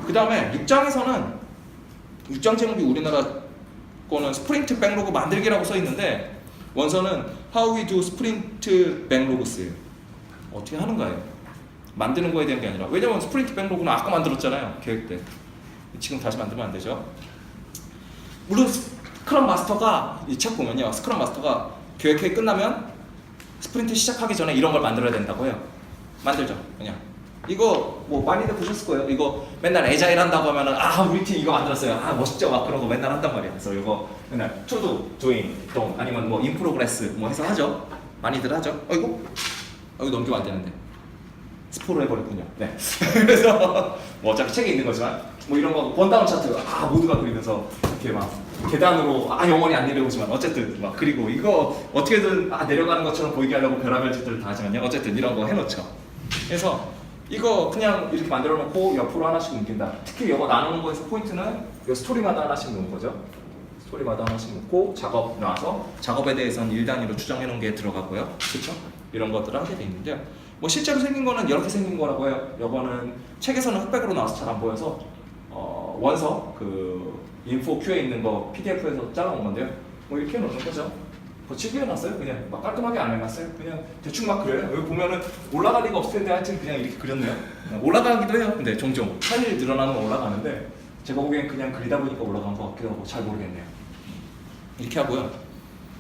그 다음에 6장에서는 6장 제목이 우리나라 거는 스프린트 백로그 만들기라고 써 있는데 원서는 How we do sprint backlogs예요. 어떻게 하는 거예요? 만드는 거에 대한 게 아니라 왜냐면 스프린트 백로그는 아까 만들었잖아요. 계획 때. 지금 다시 만들면 안 되죠. 물론 스크럼 마스터가 이 책 보면요. 스크럼 마스터가 계획회의 끝나면 스프린트 시작하기 전에 이런 걸 만들어야 된다고 해요. 만들죠. 그냥 이거 뭐 많이들 보셨을 거예요. 이거 맨날 애자일 한다고 하면은 아 우리 팀 이거 만들었어요. 아 멋있죠. 막 그런 거 맨날 한단 말이에요. 그래서 이거 맨날 투두, 도잉, 동 아니면 뭐 인프로그레스 뭐 해서 하죠. 많이들 하죠. 이거 넘기면 안 되는데 스포를 해버렸군요. 네. 그래서 뭐 어차피 책에 있는 거지만 뭐 이런 거 번다운 차트 아 모두가 그리면서 이렇게 막 계단으로 아 영원히 안 내려오지만 어쨌든 막 그리고 이거 어떻게든 아 내려가는 것처럼 보이게 하려고 별의별 짓들을 다 하지만요. 어쨌든 이런 거 해놓죠. 그래서 이거 그냥 이렇게 만들어 놓고 옆으로 하나씩 옮긴다. 특히 이거 나누는 거에서 포인트는 이 스토리마다 하나씩 놓은 거죠. 스토리마다 하나씩 놓고 작업 나와서 작업에 대해서는 1단위로 추정해 놓은 게 들어가고요. 그렇죠? 이런 것들을 하게 돼 있는데요. 뭐 실제로 생긴 거는 이렇게 생긴 거라고 해요. 이거는 책에서는 흑백으로 나와서 잘 안 보여서 원서 그 인포 큐에 있는 거 PDF에서 잘라온 건데요. 뭐 이렇게 해놓는 거죠. 거칠게 해놨어요. 그냥 막 깔끔하게 안 해놨어요. 그냥 대충 막 그려요. 여기 보면은 올라갈 리가 없을 텐데 하여튼 그냥 이렇게 그렸네요. 올라가기도 해요. 근데 종종 하늘이 늘어나는 건 올라가는데 제가 보기엔 그냥 그리다 보니까 올라간 것 같기도 하고 잘 모르겠네요. 이렇게 하고요.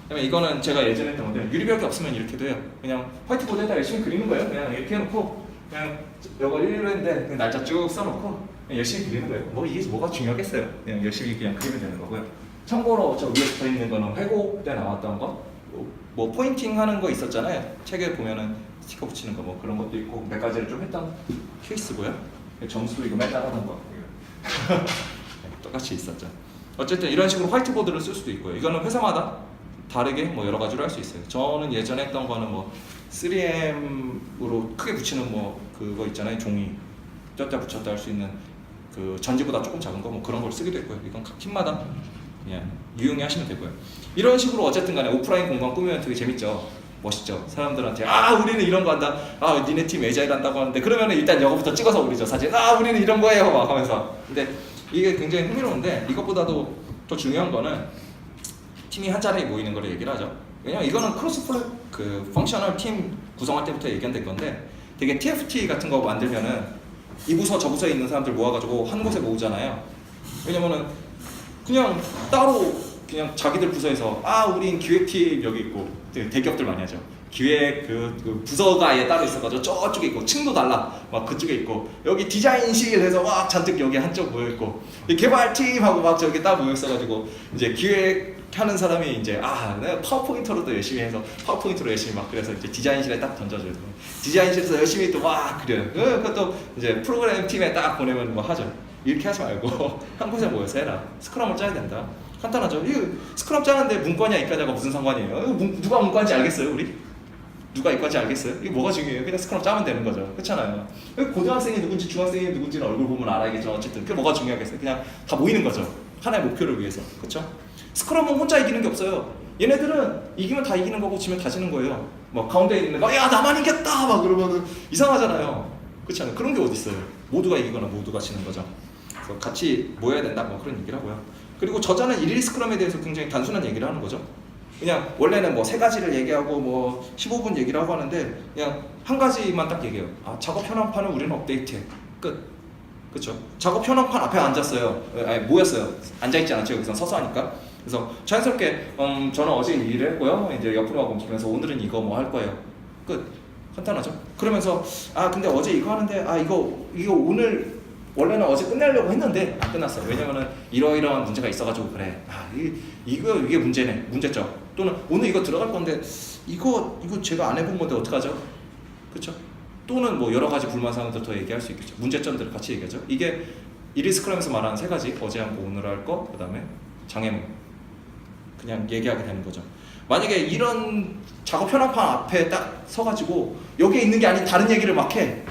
그다음에 이거는 제가 예전에 했던 건데 유리벽이 없으면 이렇게도 해요. 그냥 화이트보드에다 열심히 그리는 거예요. 그냥 이렇게 해놓고 그냥 이거 1로 했는데 날짜 쭉 써놓고 그냥 열심히 그리는 거예요. 뭐 이게 뭐가 중요하겠어요. 그냥 열심히 그냥 그리면 되는 거고요. 참고로 저 위에 붙어 있는 거는 회고 때 나왔던 거, 뭐 포인팅 하는 거 있었잖아요. 책에 보면은 스티커 붙이는 거 뭐 그런 것도 있고 몇 가지를 좀 했던 케이스고요. 점수도 이거 맨날 하던 거 똑같이 있었죠. 어쨌든 이런 식으로 화이트보드를 쓸 수도 있고요. 이거는 회사마다 다르게 뭐 여러 가지로 할 수 있어요. 저는 예전에 했던 거는 뭐 3M으로 크게 붙이는 뭐 그거 있잖아요. 종이 쪘다 붙였다 할 수 있는 그 전지보다 조금 작은 거 뭐 그런 걸 쓰기도 했고요. 이건 각 팀마다 그냥 유용히 하시면 되고요. 이런 식으로 어쨌든 간에 오프라인 공간 꾸미면 되게 재밌죠. 멋있죠. 사람들한테 아 우리는 이런 거 한다. 아 니네 팀 애자일 한다고 하는데 그러면 일단 이거부터 찍어서 올리죠. 사진. 아 우리는 이런 거예요. 막 하면서. 근데 이게 굉장히 흥미로운데 이것보다도 더 중요한 거는 팀이 한 자리에 모이는 걸 얘기를 하죠. 왜냐면 이거는 그 펑셔널 팀 구성할 때부터 얘기한 건데 되게 TFT 같은 거 만들면은 이 부서 저 부서에 있는 사람들 모아가지고 한 곳에 모으잖아요. 왜냐면은 그냥 따로 그냥 자기들 부서에서 아 우린 기획팀 여기 있고 대기업들 많이 하죠. 기획 그 부서가 아예 따로 있어가지고 저쪽에 있고 층도 달라 막 그쪽에 있고 여기 디자인실 해서 막 잔뜩 여기 한쪽 모여 있고 개발팀하고 막 저기 딱 모여 있어가지고 이제 기획하는 사람이 이제 아 내가 파워포인터로도 열심히 해서 파워포인터로 열심히 막 그래서 이제 디자인실에 딱 던져줘요. 디자인실에서 열심히 또 막 그려요. 그것도 이제 프로그램 팀에 딱 보내면 뭐 하죠. 이렇게 하지 말고 한 곳에 모여서 해라. 스크럼을 짜야 된다. 간단하죠. 이거 스크럼 짜는데 문과냐 이과냐가 무슨 상관이에요? 누가 문과인지 알겠어요 우리? 누가 이과인지 알겠어요? 이게 뭐가 중요해요? 그냥 스크럼 짜면 되는 거죠. 그렇잖아요. 고등학생이 누군지 중학생이 누군지는 얼굴 보면 알아야겠죠. 어쨌든 그게 뭐가 중요하겠어요? 그냥 다 모이는 거죠. 하나의 목표를 위해서. 그렇죠? 스크럼은 혼자 이기는 게 없어요. 얘네들은 이기면 다 이기는 거고 지면 다 지는 거예요. 뭐 가운데 있는 거 야 나만 이겼다 막 그러면은 이상하잖아요. 그렇지 않아요? 그런 게 어디 있어요? 모두가 이기거나 모두가 지는 거죠. 그래서 같이 모여야 된다 뭐 그런 얘기를 하고요. 그리고 저자는 일일 스크럼에 대해서 굉장히 단순한 얘기를 하는 거죠. 그냥 원래는 뭐 3가지를 얘기하고 뭐 15분 얘기를 하고 하는데 그냥 한 가지만 딱 얘기해요. 아 작업 현황판을 우리는 업데이트해. 끝. 그렇죠? 작업 현황판 앞에 앉았어요. 아니 모였어요. 앉아있지 않았죠. 여기서 서서 하니까. 그래서 자연스럽게 저는 어제 이 일을 했고요. 이제 옆으로 하고 움직이면서 오늘은 이거 뭐 할 거예요. 끝. 간단하죠. 그러면서 근데 어제 이거 하는데 이거 오늘 원래는 어제 끝내려고 했는데 안 끝났어. 왜냐면은 이러이러한 문제가 있어가지고 그래. 이게 문제점. 또는 오늘 이거 들어갈 건데 이거 제가 안 해본 건데 어떡하죠? 그렇죠? 또는 뭐 여러 가지 불만 사항들 더 얘기할 수 있겠죠. 문제점들을 같이 얘기하죠. 이게 1일 스크럼에서 말하는 세 가지, 어제 한 거, 오늘 할 거, 그 다음에 장애물. 그냥 얘기하게 되는 거죠. 만약에 이런 작업 현황판 앞에 딱 서가지고 여기에 있는 게 아닌 다른 얘기를 막 해.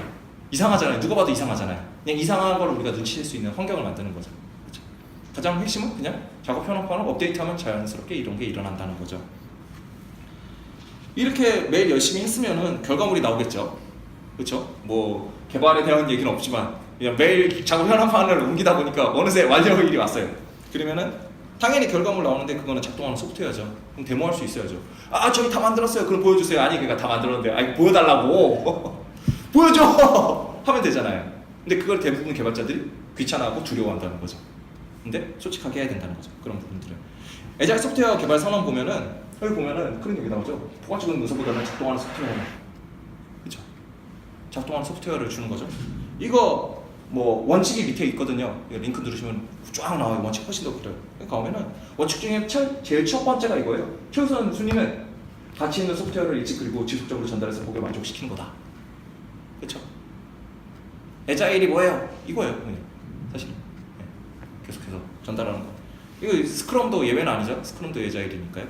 이상하잖아요. 누가 봐도 이상하잖아요. 그냥 이상한 걸 우리가 눈치챌 수 있는 환경을 만드는 거죠. 그렇죠? 가장 핵심은 그냥 작업 현황판을 업데이트하면 자연스럽게 이런 게 일어난다는 거죠. 이렇게 매일 열심히 했으면은 결과물이 나오겠죠. 그렇죠? 뭐 개발에 대한 얘기는 없지만 그냥 매일 작업 현황판을 옮기다 보니까 어느새 완료일이 왔어요. 그러면은 당연히 결과물 나오는데 그거는 작동하는 소프트웨어죠. 그럼 데모할 수 있어야죠. 저희 다 만들었어요. 그럼 보여주세요. 아니 그러니까 다 만들었는데 보여달라고 보여줘 하면 되잖아요. 근데 그걸 대부분 개발자들이 귀찮아하고 두려워한다는 거죠. 근데 솔직하게 해야 된다는 거죠. 그런 부분들은 애자일 소프트웨어 개발 선언 보면은 여기 보면은 그런 얘기 나오죠. 포괄적인 문서보다는 작동하는 소프트웨어. 그렇죠? 작동하는 소프트웨어를 주는 거죠. 이거 뭐 원칙이 밑에 있거든요. 링크 누르시면 쫙 나와요. 원칙 훨씬 더 길어요. 그러니까 보면은 원칙 중에 제일 첫 번째가 이거예요. 최우선 순위는 가치 있는 소프트웨어를 일찍 그리고 지속적으로 전달해서 고객을 만족시키는 거다. 그렇죠? 애자일이 뭐예요? 이거예요. 사실 계속해서 전달하는 거. 이거 스크럼도 예외는 아니죠. 스크럼도 애자일이니까요.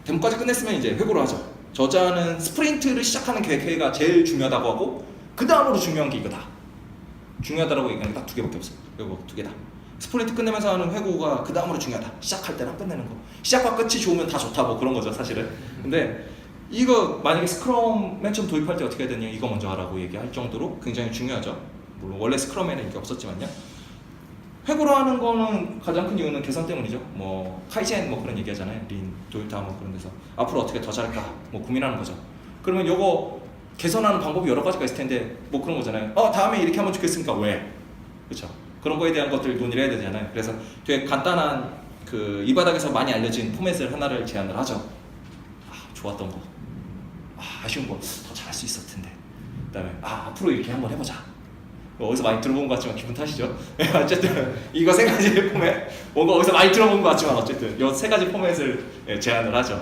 데모까지 끝냈으면 이제 회고를 하죠. 저자는 스프린트를 시작하는 계획회의가 제일 중요하다고 하고 그 다음으로 중요한 게 이거다. 중요하다라고 얘기하는 게 딱 2개밖에 없어요. 이거 2개다. 스프린트 끝내면서 하는 회고가 그 다음으로 중요하다. 시작할 때랑 끝내는 거. 시작과 끝이 좋으면 다 좋다 뭐 그런 거죠 사실은. 근데 이거 만약에 스크럼 맨 처음 도입할 때 어떻게 해야 되냐 이거 먼저 하라고 얘기할 정도로 굉장히 중요하죠. 물론 원래 스크럼에는 이게 없었지만요. 회고로 하는 거는 가장 큰 이유는 개선 때문이죠. 뭐 카이젠 뭐 그런 얘기하잖아요. 린, 도요타 뭐 그런 데서 앞으로 어떻게 더 잘할까 뭐 고민하는 거죠. 그러면 요거 개선하는 방법이 여러 가지가 있을 텐데 뭐 그런 거잖아요. 다음에 이렇게 하면 좋겠으니까 왜? 그렇죠? 그런 거에 대한 것들 논의를 해야 되잖아요. 그래서 되게 간단한 이 바닥에서 많이 알려진 포맷을 하나를 제안을 하죠. 좋았던 거, 아쉬운 거 더 잘할 수 있었을 텐데. 그다음에 앞으로 이렇게 한번 해보자. 어디서 많이 들어본 것 같지만 기분 탓이죠. 어쨌든 이거 세 가지 포맷 뭔가 어디서 많이 들어본 것 같지만 어쨌든 이 세 가지 포맷을 제안을 하죠.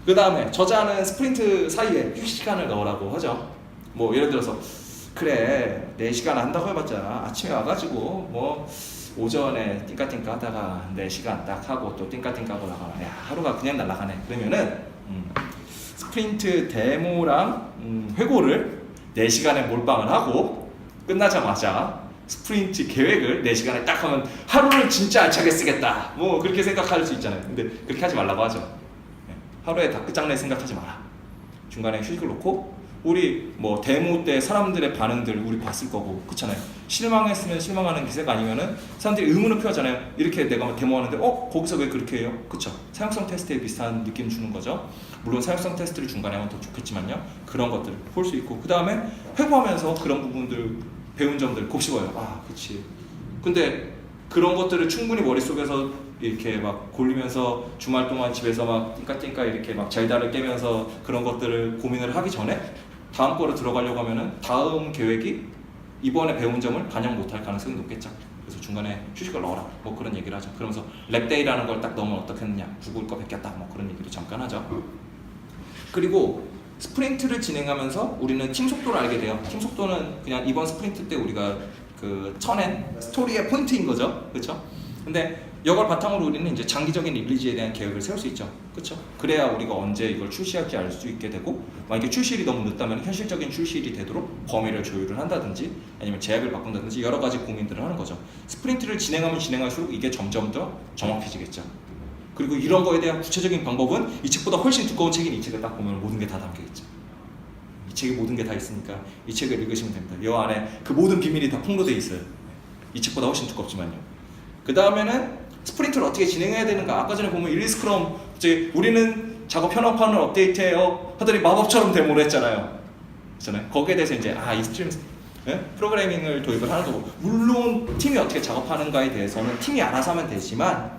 그 다음에 저자는 스프린트 사이에 휴식 시간을 넣으라고 하죠. 뭐 예를 들어서 그래 4시간 한다고 해봤자 아침에 와가지고 뭐 오전에 띵까띵까 하다가 4시간 딱 하고 또 띵까띵까 하고 나가나 하루가 그냥 날아가네. 그러면은 스프린트 데모랑 회고를 4시간에 몰빵을 하고 끝나자마자 스프린트 계획을 4시간에 딱 하면 하루를 진짜 알차게 쓰겠다 뭐 그렇게 생각할 수 있잖아요. 근데 그렇게 하지 말라고 하죠. 하루에 다 끝장낼 생각하지 마라. 중간에 휴식을 놓고 우리 뭐 데모 때 사람들의 반응들 우리 봤을 거고 그렇잖아요. 실망했으면 실망하는 기색 아니면은 사람들이 의문을 표하잖아요. 이렇게 내가 데모하는데 거기서 왜 그렇게 해요? 그쵸? 사용성 테스트에 비슷한 느낌 주는 거죠. 물론 사용성 테스트를 중간에 하면 더 좋겠지만요. 그런 것들 볼 수 있고 그 다음에 회고하면서 그런 부분들 배운 점들 곱씹어요. 그치. 근데 그런 것들을 충분히 머릿속에서 이렇게 막 골리면서 주말 동안 집에서 막 띵까띵까 이렇게 막 잘다를 깨면서 그런 것들을 고민을 하기 전에 다음 거로 들어가려고 하면은 다음 계획이 이번에 배운 점을 반영 못할 가능성이 높겠죠. 그래서 중간에 휴식을 넣어라 뭐 그런 얘기를 하죠. 그러면서 랩데이라는 걸 딱 넣으면 어떻겠느냐 구글 거 베꼈다 뭐 그런 얘기를 잠깐 하죠. 그리고 스프린트를 진행하면서 우리는 팀 속도를 알게 돼요. 팀 속도는 그냥 이번 스프린트 때 우리가 쳐낸 스토리의 포인트인 거죠. 그렇죠? 근데 이걸 바탕으로 우리는 이제 장기적인 릴리즈에 대한 계획을 세울 수 있죠. 그렇죠? 그래야 우리가 언제 이걸 출시할지 알 수 있게 되고 만약에 출시일이 너무 늦다면 현실적인 출시일이 되도록 범위를 조율을 한다든지 아니면 제약을 바꾼다든지 여러 가지 고민들을 하는 거죠. 스프린트를 진행하면 진행할수록 이게 점점 더 정확해지겠죠. 그리고 이런 거에 대한 구체적인 방법은 이 책보다 훨씬 두꺼운 책인 이 책을 딱 보면 모든 게 다 담겨있죠. 이 책에 모든 게 다 있으니까 이 책을 읽으시면 됩니다. 이 안에 그 모든 비밀이 다 풍부되어 있어요. 이 책보다 훨씬 두껍지만요. 그 다음에는 스프린트를 어떻게 진행해야 되는가. 아까 전에 보면 1, 스크럼 이제 우리는 작업 현황판을 업데이트해요 하더니 마법처럼 데모를 했잖아요. 거기에 대해서 이제 이 스트림 예? 프로그래밍을 도입을 하는 거고, 물론 팀이 어떻게 작업하는가에 대해서는 팀이 알아서 하면 되지만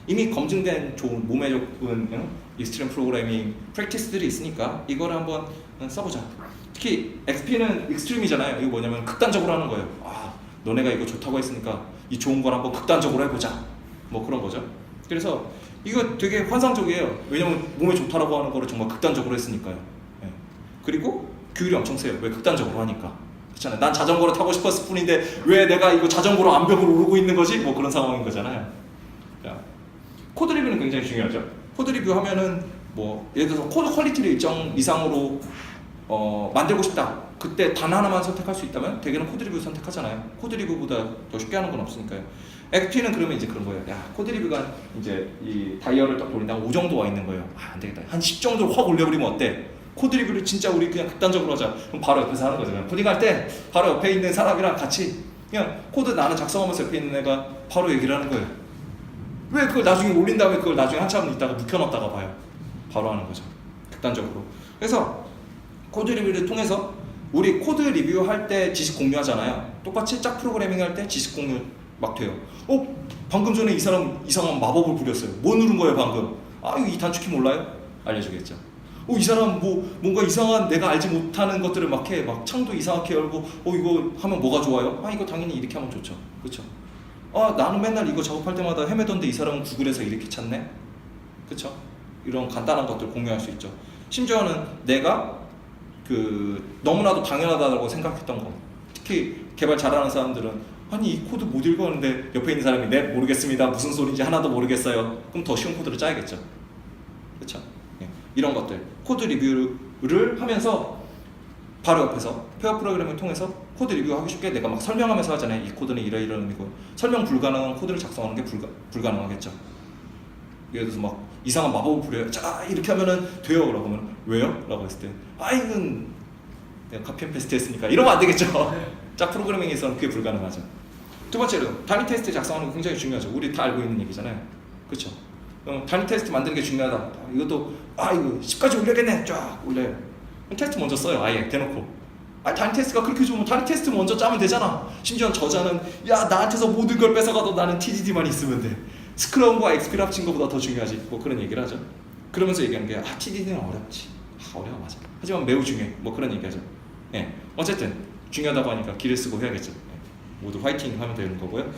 이미 검증된 좋은 몸에 좋은 익스트림 프로그래밍 프랙티스들이 있으니까 이거를 한번 써보자. 특히 XP는 익스트림이잖아요. 이거 뭐냐면 극단적으로 하는 거예요. 아, 너네가 이거 좋다고 했으니까 이 좋은 걸 한번 극단적으로 해보자. 뭐 그런 거죠. 그래서 이거 되게 환상적이에요. 왜냐면 몸에 좋다라고 하는 거를 정말 극단적으로 했으니까요. 예. 그리고 규율이 엄청 세요. 왜 극단적으로 하니까. 그렇잖아요. 난 자전거를 타고 싶었을 뿐인데 왜 내가 이거 자전거로 암벽을 오르고 있는 거지? 뭐 그런 상황인 거잖아요. 자, 코드 리뷰는 굉장히 중요하죠. 코드 리뷰 하면은 뭐 예를 들어서 코드 퀄리티를 일정 이상으로 만들고 싶다. 그때 단 하나만 선택할 수 있다면 대개는 코드 리뷰 선택하잖아요. 코드 리뷰보다 더 쉽게 하는 건 없으니까요. XP는 그러면 이제 그런 거예요. 야, 코드 리뷰가 이제 이 다이얼을 딱 돌린다고 5 정도 와 있는 거예요. 아, 안 되겠다. 한 10 정도로 확 올려버리면 어때? 코드 리뷰를 진짜 우리 그냥 극단적으로 하자. 그럼 바로 옆에서 하는 거잖아요. 코딩할 때 바로 옆에 있는 사람이랑 같이 그냥 코드 나는 작성하면서 옆에 있는 애가 바로 얘기를 하는 거예요. 왜 그걸 나중에 올린 다음에 그걸 나중에 한참 있다가 묵혀놨다가 봐요. 바로 하는 거죠. 극단적으로. 그래서 코드 리뷰를 통해서 우리 코드 리뷰할 때 지식 공유하잖아요. 똑같이 짝 프로그래밍 할 때 지식 공유 막 돼요. 방금 전에 이 사람 이상한 마법을 부렸어요. 뭐 누른 거예요 방금? 아, 이 단축키 몰라요? 알려주겠죠. 이 사람 뭔가 이상한 내가 알지 못하는 것들을 막 해. 막 창도 이상하게 열고 이거 하면 뭐가 좋아요? 이거 당연히 이렇게 하면 좋죠. 그렇죠? 나는 맨날 이거 작업할 때마다 헤매던데 이 사람은 구글에서 이렇게 찾네? 그쵸? 이런 간단한 것들 공유할 수 있죠. 심지어는 내가 너무나도 당연하다고 생각했던 거, 특히 개발 잘하는 사람들은 아니 이 코드 못 읽었는데 옆에 있는 사람이 네 모르겠습니다 무슨 소리인지 하나도 모르겠어요. 그럼 더 쉬운 코드를 짜야겠죠. 그쵸? 이런 것들 코드 리뷰를 하면서 바로 옆에서 페어 프로그램을 통해서 코드 리뷰하기 쉽게 내가 막 설명하면서 하잖아요. 이 코드는 이런 의미고 설명 불가능한 코드를 작성하는 게 불가능하겠죠. 예를 들어서 막 이상한 마법을 부려요. 자 이렇게 하면은 돼요. 라고 하면 왜요? 라고 했을 때 이건 내가 카피 앤 페스트 했으니까 이러면 안 되겠죠. 짝 프로그래밍에서는 그게 불가능하죠. 두 번째로 단위 테스트 작성하는 거 굉장히 중요하죠. 우리 다 알고 있는 얘기잖아요. 그렇죠? 단위 테스트 만드는 게 중요하다. 이것도 이거 10까지 올려야겠네. 쫙 올려요. 테스트 먼저 써요. 아예 대놓고. 단위 테스트가 그렇게 좋으면 단위 테스트 먼저 짜면 되잖아. 심지어 저자는 야 나한테서 모든 걸 뺏어가도 나는 TDD만 있으면 돼. 스크럼과 XP를 합친 것보다 더 중요하지. 뭐 그런 얘기를 하죠. 그러면서 얘기하는 게 TDD는 어렵지. 어려워 맞아. 하지만 매우 중요해. 뭐 그런 얘기하죠. 어쨌든 중요하다고 하니까 기를 쓰고 해야겠죠. 모두 화이팅 하면 되는 거고요.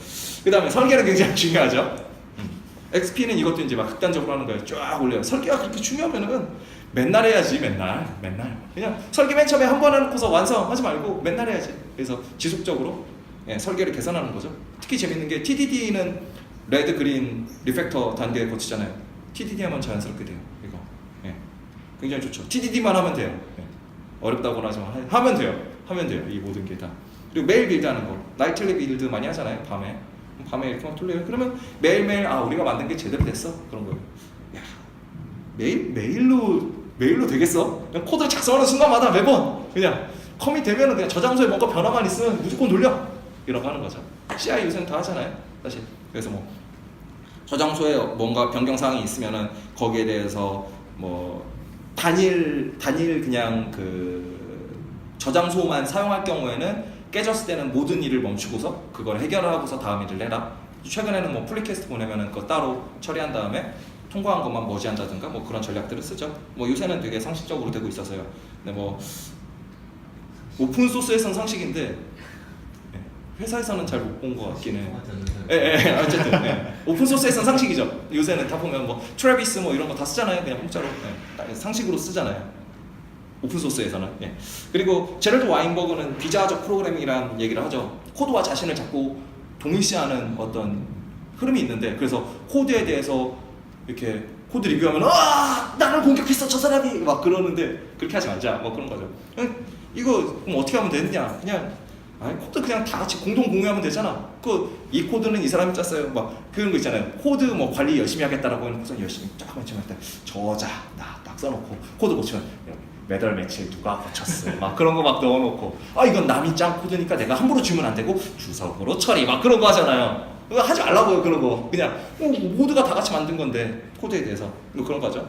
그 다음에 설계는 굉장히 중요하죠. XP는 이것도 이제 막 극단적으로 하는 거예요. 쫙 올려요. 설계가 그렇게 중요하면은 맨날 해야지. 맨날 그냥 설계 맨 처음에 한 번 해놓고서 완성하지 말고 맨날 해야지. 그래서 지속적으로 설계를 개선하는 거죠. 특히 재밌는 게 TDD는 레드, 그린, 리팩터 단계에 거치잖아요. TDD 하면 자연스럽게 돼요. 이거 굉장히 좋죠. TDD만 하면 돼요. 어렵다고는 하지만 하면 돼요. 이 모든 게 다. 그리고 매일 빌드하는 거, 나이틀리 빌드 많이 하잖아요. 밤에 이렇게 막 돌려요. 그러면 매일매일 우리가 만든 게 제대로 됐어. 그런 거예요. 야, 메일로 되겠어? 그냥 코드를 작성하는 순간마다 매번 그냥 커밋 되면은 그냥 저장소에 뭔가 변화만 있으면 무조건 돌려. 이러고 하는 거죠. CI 요새는 다 하잖아요. 사실. 그래서 뭐 저장소에 뭔가 변경 사항이 있으면은 거기에 대해서 뭐 단일 그냥 저장소만 사용할 경우에는 깨졌을 때는 모든 일을 멈추고서 그걸 해결하고서 다음 일을 해라. 최근에는 뭐 플리캐스트 보내면은 그거 따로 처리한 다음에 통과한 것만 머지한다든가 뭐 그런 전략들을 쓰죠. 뭐 요새는 되게 상식적으로 되고 있어서요. 근데 뭐 오픈 소스에서는 상식인데 회사에서는 잘 못 본 것 같긴 해. 어쨌든 오픈 소스에서는 상식이죠. 요새는 다 보면 뭐 트래비스 뭐 이런 거 다 쓰잖아요. 그냥 공짜로 상식으로 쓰잖아요. 오픈 소스에서는. 그리고 제럴드 와인버그는 비자적 프로그래밍이라는 얘기를 하죠. 코드와 자신을 자꾸 동일시하는 어떤 흐름이 있는데, 그래서 코드에 대해서 이렇게 코드 리뷰하면 나를 공격했어 저 사람이 막 그러는데 그렇게 하지 말자 뭐 그런 거죠. 이거 그럼 어떻게 하면 되느냐? 그냥 코드 그냥 다 같이 공동 공유하면 되잖아. 이 코드는 이 사람이 짰어요. 막 그런 거 있잖아요. 코드 뭐 관리 열심히 하겠다라고 해놓고서 열심히 쫙 맨처음에 저자 나 딱 써놓고 코드 고치면 매달 며칠 누가 고쳤어 막 그런 거 막 넣어놓고 이건 남이 짠 코드니까 내가 함부로 주면 안 되고 주석으로 처리 막 그런 거 하잖아요. 그거 하지 말라고요. 그런 거 그냥 모두가 다 같이 만든 건데 코드에 대해서 그런 거죠.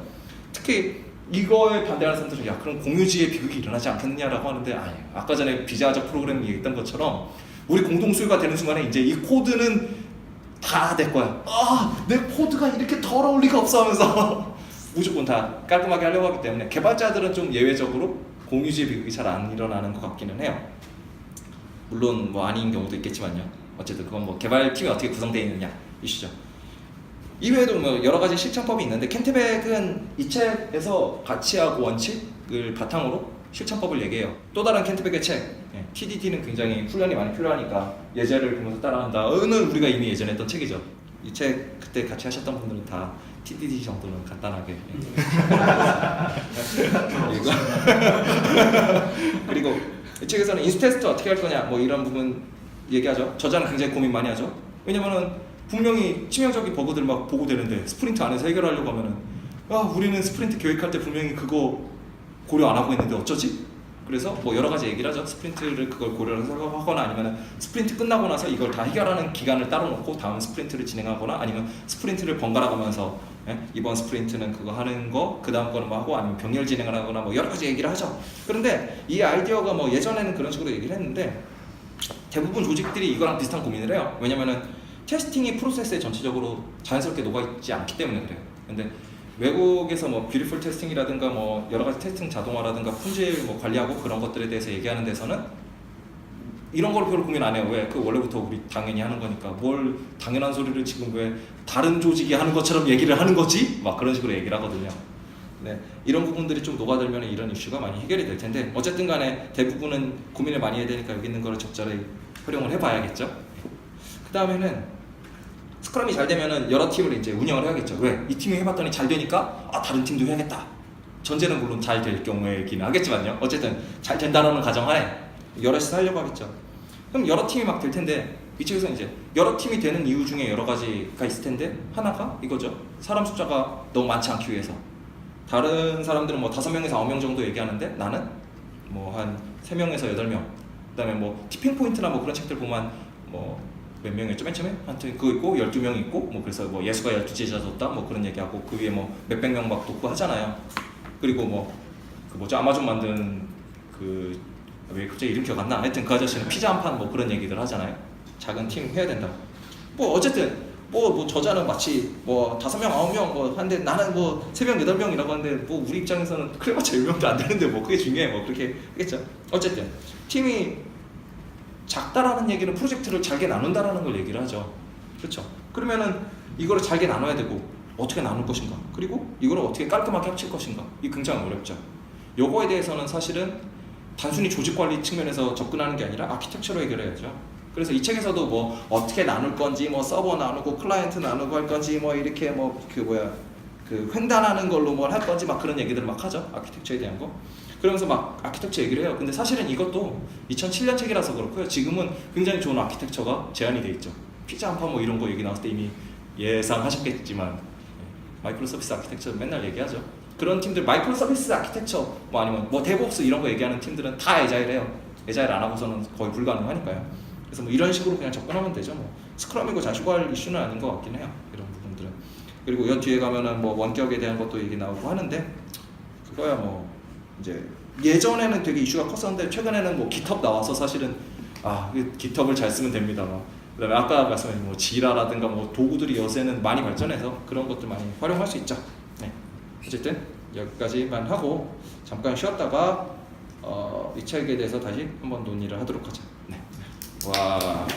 특히 이거에 반대하는 사람들은 야 그럼 공유지의 비극이 일어나지 않겠느냐라고 하는데 아니 아까 전에 비자적 프로그램 얘기했던 것처럼 우리 공동 소유가 되는 순간에 이제 이 코드는 다 내 거야. 내 코드가 이렇게 더러울 리가 없어 하면서 무조건 다 깔끔하게 하려고 하기 때문에 개발자들은 좀 예외적으로 공유지의 비극이 잘 안 일어나는 것 같기는 해요. 물론 뭐 아닌 경우도 있겠지만요. 어쨌든 그건 뭐 개발팀이 어떻게 구성되어 있느냐 이슈죠. 이외에도 뭐 여러 가지 실천법이 있는데 켄트백은 이 책에서 가치하고 원칙을 바탕으로 실천법을 얘기해요. 또 다른 켄트백의 책 TDD는 굉장히 훈련이 많이 필요하니까 예제를 보면서 따라한다는 우리가 이미 예전에 했던 책이죠. 이 책 그때 같이 하셨던 분들은 다 TDD 정도는 간단하게 그리고 이 책에서는 인스테스트 어떻게 할 거냐 뭐 이런 부분 얘기하죠. 저자는 굉장히 고민 많이 하죠. 왜냐면은 분명히 치명적인 버그들 막 보고되는데 스프린트 안에서 해결하려고 하면은 우리는 스프린트 계획할 때 분명히 그거 고려 안 하고 있는데 어쩌지? 그래서 뭐 여러 가지 얘기를 하죠. 스프린트를 그걸 고려해서 하거나 아니면 스프린트 끝나고 나서 이걸 다 해결하는 기간을 따로 놓고 다음 스프린트를 진행하거나 아니면 스프린트를 번갈아 가면서 이번 스프린트는 그거 하는 거, 그 다음 거는 뭐 하고 아니면 병렬 진행을 하거나 뭐 여러 가지 얘기를 하죠. 그런데 이 아이디어가 뭐 예전에는 그런 식으로 얘기를 했는데 대부분 조직들이 이거랑 비슷한 고민을 해요. 왜냐면은 테스팅이 프로세스에 전체적으로 자연스럽게 녹아있지 않기 때문에 그래요. 근데 외국에서 뭐 뷰티풀 테스팅이라든가 뭐 여러 가지 테스팅 자동화라든가 품질 뭐 관리하고 그런 것들에 대해서 얘기하는 데서는 이런 걸 별로 고민 안 해요. 왜? 그 원래부터 우리 당연히 하는 거니까 뭘 당연한 소리를 지금 왜 다른 조직이 하는 것처럼 얘기를 하는 거지? 막 그런 식으로 얘기를 하거든요. 네, 이런 부분들이 좀 녹아들면 이런 이슈가 많이 해결이 될 텐데 어쨌든 간에 대부분은 고민을 많이 해야 되니까 여기 있는 거를 적절히 활용을 해봐야겠죠. 그 다음에는 스크럼이 잘 되면은 여러 팀을 이제 운영을 해야겠죠. 왜? 이 팀이 해봤더니 잘 되니까 다른 팀도 해야겠다. 전제는 물론 잘 될 경우이긴 하겠지만요. 어쨌든 잘 된다는 가정하에 여럿이서 하려고 하겠죠. 그럼 여러 팀이 막 될 텐데 이 책에서 이제 여러 팀이 되는 이유 중에 여러 가지가 있을 텐데 하나가 이거죠. 사람 숫자가 너무 많지 않기 위해서. 다른 사람들은 뭐 5명에서 9명 정도 얘기하는데 나는 뭐 한 3명에서 8명. 그다음에 뭐 티핑 포인트나 뭐 그런 책들 보면 뭐 몇 명이었죠? 맨 처음에? 하여튼 그거 있고 12명 있고 뭐 그래서 뭐 예수가 12제자 줬다 뭐 그런 얘기하고 그 위에 뭐 몇백 명 막 돕고 하잖아요. 그리고 뭐 그 뭐죠? 아마존 만든 그 왜 갑자기 이름 기억 안 나? 하여튼 그 아저씨는 피자 한 판 뭐 그런 얘기들 하잖아요. 작은 팀 해야 된다. 뭐 어쨌든 뭐 저자는 마치 뭐 5명, 9명 뭐 하는데 나는 뭐 3명, 8명이라고 하는데 뭐 우리 입장에서는 그래봤자 10명도 안 되는데 뭐 그게 중요해 뭐 그렇게 하겠죠. 어쨌든 팀이 작다라는 얘기는 프로젝트를 잘게 나눈다라는 걸 얘기를 하죠. 그렇죠. 그러면은 이거를 잘게 나눠야 되고 어떻게 나눌 것인가 그리고 이거를 어떻게 깔끔하게 합칠 것인가 이 굉장히 어렵죠. 요거에 대해서는 사실은 단순히 조직 관리 측면에서 접근하는 게 아니라 아키텍처로 해결해야죠. 그래서 이 책에서도 뭐 어떻게 나눌 건지 뭐 서버 나누고 클라이언트 나누고 할 건지 뭐 이렇게 뭐 그 횡단하는 걸로 뭘 할 건지 막 그런 얘기들을 막 하죠. 아키텍처에 대한 거. 그러면서 막 아키텍처 얘기를 해요. 근데 사실은 이것도 2007년 책이라서 그렇고요. 지금은 굉장히 좋은 아키텍처가 제한이 돼 있죠. 피자 한 판 뭐 이런 거 얘기 나왔을 때 이미 예상하셨겠지만 마이크로 서비스 아키텍처 맨날 얘기하죠. 그런 팀들 마이크로 서비스 아키텍처 뭐 아니면 뭐 데브옵스 이런 거 얘기하는 팀들은 다 에자일해요. 에자일 안 하고서는 거의 불가능하니까요. 그래서 뭐 이런 식으로 그냥 접근하면 되죠. 뭐 스크럼이고 자시고 할 이슈는 아닌 것 같긴 해요. 이런 부분들은. 그리고 여 뒤에 가면은 뭐 원격에 대한 것도 얘기 나오고 하는데 그거야 뭐 이제 예전에는 되게 이슈가 컸었는데 최근에는 뭐 GitHub 나와서 사실은 GitHub을 잘 쓰면 됩니다. 그다음에 아까 말씀하신 뭐 지라라든가 뭐 도구들이 요새는 많이 발전해서 그런 것들 많이 활용할 수 있죠. 네. 어쨌든 여기까지만 하고 잠깐 쉬었다가 이 책에 대해서 다시 한번 논의를 하도록 하죠. 네. 와.